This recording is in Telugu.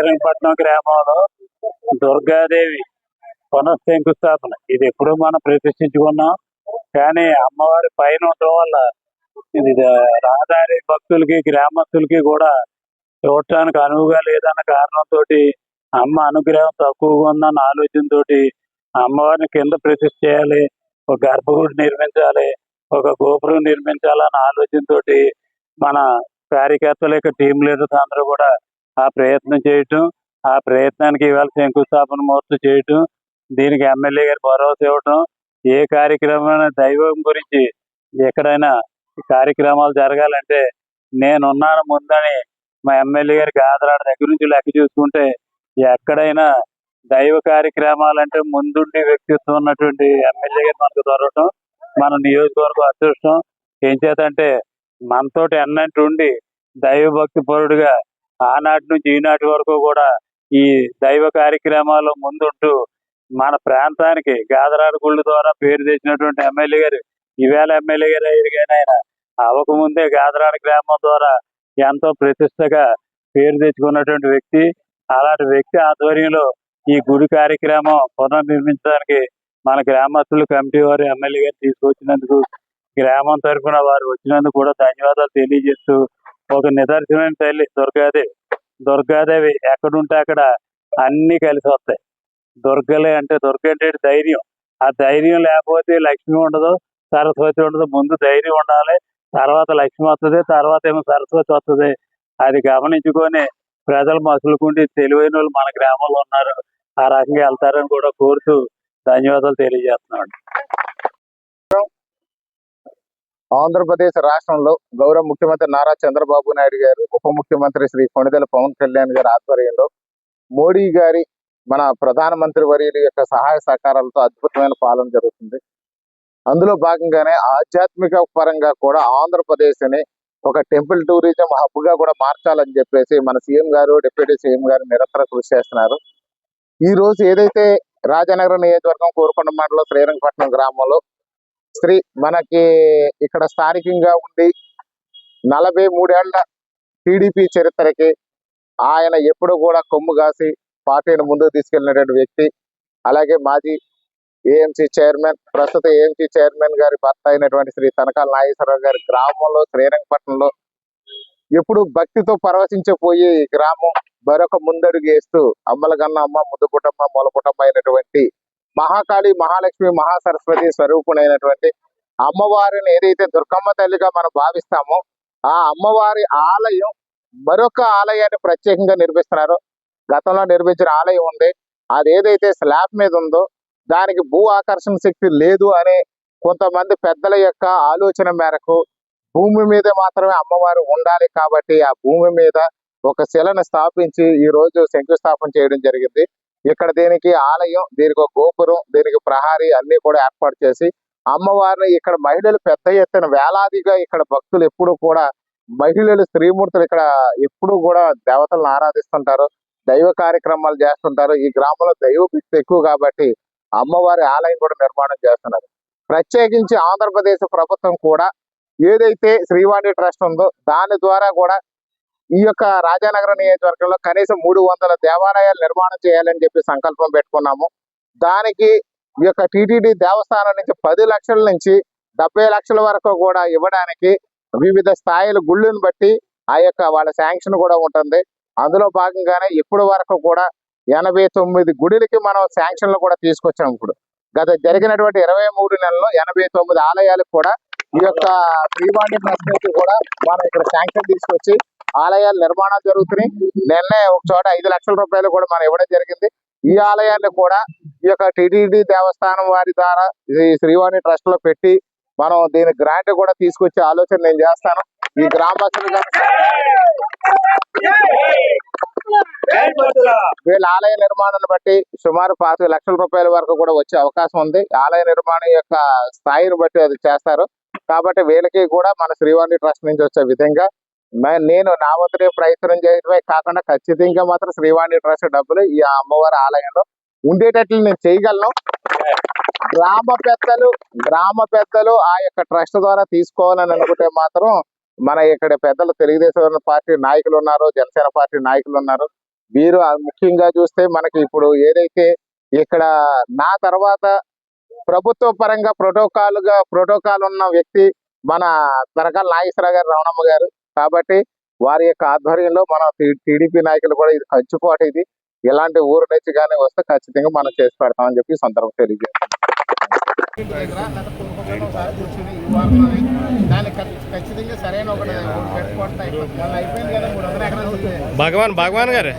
శ్రీరంగపట్నం గ్రామంలో దుర్గాదేవి పునఃశంకుస్థాపన ఇది ఎప్పుడు మనం ప్రతిష్ఠించుకున్నాం. కానీ అమ్మవారి పైన ఉండడం వల్ల ఇది రహదారి భక్తులకి గ్రామస్తులకి కూడా చూడటానికి అనువుగా లేదన్న కారణంతో అమ్మ అనుగ్రహం తక్కువగా ఉందన్న ఆలోచనతో అమ్మవారిని కింద ప్రతిష్ఠ చేయాలి, ఒక గర్భగుడి నిర్మించాలి, ఒక గోపురం నిర్మించాలన్న ఆలోచనతో మన కార్యకర్తల యొక్క టీం లీడర్స్ అందరూ కూడా ఆ ప్రయత్నం చేయటం, ఆ ప్రయత్నానికి ఇవాళ శంకుస్థాపన ముహూర్తం చేయటం, దీనికి ఎమ్మెల్యే గారు భరోసా ఇవ్వటం. ఏ కార్యక్రమం దైవం గురించి ఎక్కడైనా కార్యక్రమాలు జరగాలంటే నేనున్నాను ముందని మా ఎమ్మెల్యే గారికి ఆదరాడ దగ్గర నుంచి లెక్క చూసుకుంటే ఎక్కడైనా దైవ కార్యక్రమాలంటే ముందుండి వ్యక్తిత్వం ఉన్నటువంటి ఎమ్మెల్యే గారు మనకు దొరకటం మన నియోజకవర్గం అదృష్టం. ఏం చేతంటే మనతోటి ఎన్నంటి ఉండి దైవ భక్తి పరుడుగా ఆనాటి నుంచి ఈనాటి వరకు కూడా ఈ దైవ కార్యక్రమాలు ముందుంటూ మన ప్రాంతానికి గాదరాడు గుళ్ళు ద్వారా పేరు తెచ్చినటువంటి ఎమ్మెల్యే గారు ఈవేళ ఎమ్మెల్యే గారు అయ్యారు. కానీ ఆయన అవ్వకముందే గాదరాడు గ్రామం ద్వారా ఎంతో ప్రతిష్టగా పేరు తెచ్చుకున్నటువంటి వ్యక్తి. అలాంటి వ్యక్తి ఆధ్వర్యంలో ఈ గుడి కార్యక్రమం పునర్నిర్మించడానికి మన గ్రామస్తులు కమిటీ వారు ఎమ్మెల్యే గారు తీసుకొచ్చినందుకు గ్రామం తరఫున వారు వచ్చినందుకు కూడా ధన్యవాదాలు తెలియజేస్తూ ఒక నిదర్శనమైన తల్లి దుర్గాదేవి ఎక్కడుంటే అక్కడ అన్ని కలిసి వస్తాయి. దుర్గలే అంటే దుర్గ అంటే ధైర్యం. ఆ ధైర్యం లేకపోతే లక్ష్మి ఉండదు, సరస్వతి ఉండదు. ముందు ధైర్యం ఉండాలి, తర్వాత లక్ష్మి వస్తుంది, తర్వాత ఏమో సరస్వతి వస్తుంది. అది గమనించుకొని ప్రజలు మసులుకుంటే తెలివైన వాళ్ళు మన గ్రామంలో ఉన్నారు, ఆ రకంగా వెళ్తారని కూడా కోరుతూ ధన్యవాదాలు తెలియజేస్తున్నాడు. ఆంధ్రప్రదేశ్ రాష్ట్రంలో గౌరవ ముఖ్యమంత్రి నారా చంద్రబాబు నాయుడు గారు, ఉప ముఖ్యమంత్రి శ్రీ కొణిదెల పవన్ కళ్యాణ్ గారి ఆధ్వర్యంలో మోడీ గారి మన ప్రధానమంత్రి వర్యుల యొక్క సహాయ సహకారాలతో అద్భుతమైన పాలన జరుగుతుంది. అందులో భాగంగానే ఆధ్యాత్మిక పరంగా కూడా ఆంధ్రప్రదేశ్ ని ఒక టెంపుల్ టూరిజం హబ్ గా కూడా మార్చాలని చెప్పేసి మన సీఎం గారు, డిప్యూటీ సీఎం గారు నిరంతరం కృషి చేస్తున్నారు. ఈ రోజు ఏదైతే రాజనగరం నియోజకవర్గం కోరుకొండ మండలం శ్రీరంగపట్నం గ్రామంలో మనకి ఇక్కడ స్థానికంగా ఉండి 43 ఏళ్ల టీడీపీ చరిత్రకి ఆయన ఎప్పుడు కూడా కొమ్ము కాసి పార్టీని ముందుకు తీసుకెళ్లినటువంటి వ్యక్తి. అలాగే మాజీ ఏఎంసీ చైర్మన్, ప్రస్తుత ఏఎంసీ చైర్మన్ గారి భర్త అయినటువంటి శ్రీ తనకాల నాగేశ్వరరావు గారి గ్రామంలో శ్రీరంగపట్నంలో ఎప్పుడు భక్తితో పరవశించిపోయి ఈ గ్రామం మరొక ముందడుగు వేస్తూ అమ్మలగన్న అమ్మ, ముద్దుపుటమ్మ, మొలపుటమ్మ అయినటువంటి మహాకాళి, మహాలక్ష్మి, మహాసరస్వతి స్వరూపునైనటువంటి అమ్మవారిని ఏదైతే దుర్గమ్మ తల్లిగా మనం భావిస్తామో ఆ అమ్మవారి ఆలయం మరొక ఆలయాన్ని ప్రత్యేకంగా నిర్మిస్తున్నారు. గతంలో నిర్మించిన ఆలయం ఉంది, అది ఏదైతే స్లాబ్ మీద ఉందో దానికి భూ ఆకర్షణ శక్తి లేదు అనే కొంతమంది పెద్దల యొక్క ఆలోచన మేరకు భూమి మీద మాత్రమే అమ్మవారు ఉండాలి కాబట్టి ఆ భూమి మీద ఒక శిలను స్థాపించి ఈ రోజు శంకుస్థాపన చేయడం జరిగింది. ఇక్కడ దీనికి ఆలయం, దీనికి ఒక గోపురం, దీనికి ప్రహారీ అన్ని కూడా ఏర్పాటు చేసి అమ్మవారిని ఇక్కడ మహిళలు పెద్ద ఎత్తున వేలాదిగా ఇక్కడ భక్తులు ఎప్పుడు కూడా మహిళలు, స్త్రీమూర్తులు ఇక్కడ ఎప్పుడు కూడా దేవతలను ఆరాధిస్తుంటారు, దైవ కార్యక్రమాలు చేస్తుంటారు. ఈ గ్రామంలో దైవ భక్తి ఎక్కువ కాబట్టి అమ్మవారి ఆలయం కూడా నిర్మాణం చేస్తున్నారు. ప్రత్యేకించి ఆంధ్రప్రదేశ్ ప్రభుత్వం కూడా ఏదైతే శ్రీవాణి ట్రస్ట్ ఉందో దాని ద్వారా కూడా ఈ యొక్క రాజానగరం నియోజకవర్గంలో కనీసం 300 దేవాలయాలు నిర్మాణం చేయాలని చెప్పి సంకల్పం పెట్టుకున్నాము. దానికి ఈ యొక్క టీటీడీ దేవస్థానం నుంచి 10 లక్షల నుంచి 70 లక్షల వరకు కూడా ఇవ్వడానికి వివిధ స్థాయిల గుళ్ళను బట్టి ఆ యొక్క వాళ్ళ శాంక్షన్ కూడా ఉంటుంది. అందులో భాగంగానే ఇప్పటి వరకు కూడా 89 గుడిలకి మనం శాంక్షన్లు కూడా తీసుకొచ్చాం. ఇప్పుడు గత జరిగినటువంటి 23 నెలల్లో 89 ఆలయాలకు కూడా ఈ యొక్క శ్రీవాణి ట్రస్ట్ కూడా మనం ఇక్కడ శాంక్షన్ తీసుకొచ్చి ఆలయాల నిర్మాణాలు జరుగుతున్నాయి. నిన్నే ఒక చోట 5 లక్షల రూపాయలు కూడా మనం ఇవ్వడం జరిగింది. ఈ ఆలయాన్ని కూడా ఈ యొక్క టీటీడీ దేవస్థానం వారి ద్వారా ఈ శ్రీవాణి ట్రస్ట్ లో పెట్టి మనం దీని గ్రాంట్ కూడా తీసుకొచ్చే ఆలోచన నేను చేస్తాను. ఈ గ్రామస్తులుగా వీళ్ళ ఆలయ నిర్మాణాన్ని బట్టి సుమారు 25 లక్షల రూపాయల వరకు కూడా వచ్చే అవకాశం ఉంది. ఆలయ నిర్మాణం యొక్క స్థాయిని బట్టి అది చేస్తారు కాబట్టి వీళ్ళకి కూడా మన శ్రీవాణి ట్రస్ట్ నుంచి వచ్చే విధంగా నేను నా వంతునే ప్రయత్నం చేయడమే కాకుండా ఖచ్చితంగా మాత్రం శ్రీవాణి ట్రస్ట్ డబ్బులు ఈ అమ్మవారి ఆలయంలో ఉండేటట్లు నేను చేయగలను. గ్రామ పెద్దలు ఆ యొక్క ట్రస్ట్ ద్వారా తీసుకోవాలని అనుకుంటే మాత్రం మన ఇక్కడ పెద్దలు తెలుగుదేశం పార్టీ నాయకులు ఉన్నారు, జనసేన పార్టీ నాయకులు ఉన్నారు, వీరు ముఖ్యంగా చూస్తే మనకి ఇప్పుడు ఏదైతే ఇక్కడ నా తర్వాత ప్రభుత్వ పరంగా ప్రోటోకాల్ ఉన్న వ్యక్తి మన తరకాల నాగేశ్వరరావు గారు, రమణమ్మ గారు. కాబట్టి వారి యొక్క ఆధ్వర్యంలో మన టీడీపీ నాయకులు కూడా ఇది కంచుకోట, ఇది ఇలాంటి ఊరు నుంచి కానీ వస్తే ఖచ్చితంగా మనం చేసి పెడతామని చెప్పి ఈ సందర్భంగా తెలియజేస్తాం. భగవాన్ గారు